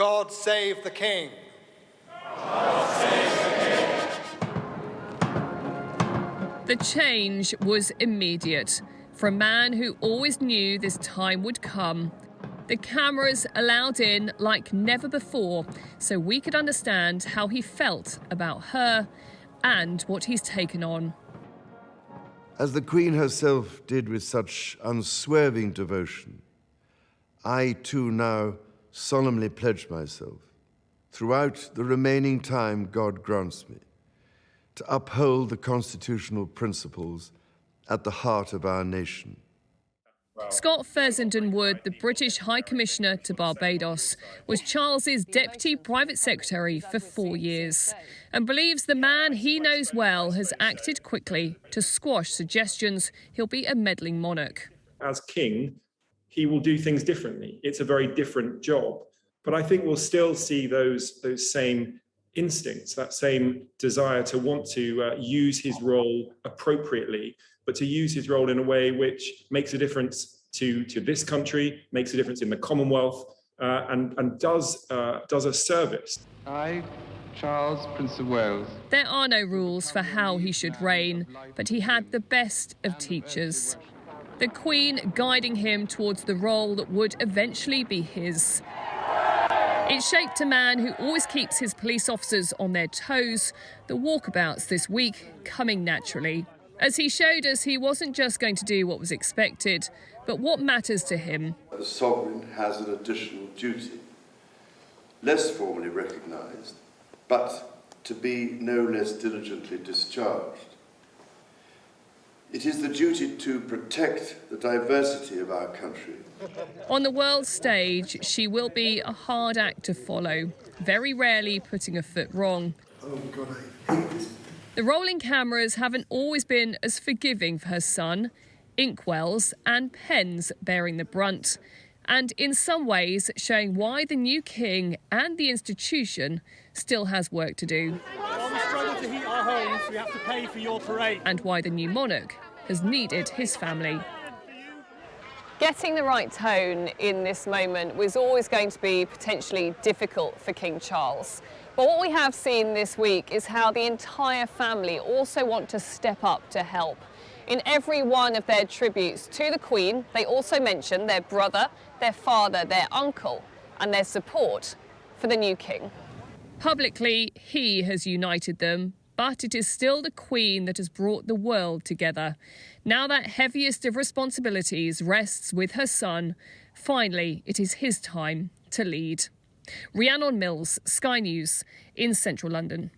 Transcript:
God save the King. God save the King. The change was immediate. For a man who always knew this time would come, the cameras allowed in like never before so we could understand how he felt about her and what he's taken on. As the Queen herself did with such unswerving devotion, I too now solemnly pledge myself, throughout the remaining time God grants me, to uphold the constitutional principles at the heart of our nation. Scott Fessenden-Wood, the British High Commissioner to Barbados, was Charles's Deputy Private Secretary for 4 years and believes the man he knows well has acted quickly to squash suggestions he'll be a meddling monarch. As king, he will do things differently. It's a very different job. But I think we'll still see those same instincts, that same desire to want to use his role appropriately, but to use his role in a way which makes a difference to this country, makes a difference in the Commonwealth, and does a service. I, Charles, Prince of Wales. There are no rules for how he should reign, but he had the best of teachers. The Queen guiding him towards the role that would eventually be his. It shaped a man who always keeps his police officers on their toes, the walkabouts this week coming naturally. As he showed us, he wasn't just going to do what was expected, but what matters to him. The sovereign has an additional duty, less formally recognised, but to be no less diligently discharged. It is the duty to protect the diversity of our country. On the world stage, she will be a hard act to follow, very rarely putting a foot wrong. Oh God, I hate this. The rolling cameras haven't always been as forgiving for her son, inkwells and pens bearing the brunt, and in some ways showing why the new king and the institution still has work to do. While we struggle to heat our homes, we have to pay for your parade. And why the new monarch has needed his family. Getting the right tone in this moment was always going to be potentially difficult for King Charles. But what we have seen this week is how the entire family also want to step up to help. In every one of their tributes to the Queen, they also mention their brother, their father, their uncle, and their support for the new king. Publicly, he has united them, but it is still the Queen that has brought the world together. Now that heaviest of responsibilities rests with her son, finally it is his time to lead. Rhiannon Mills, Sky News, in central London.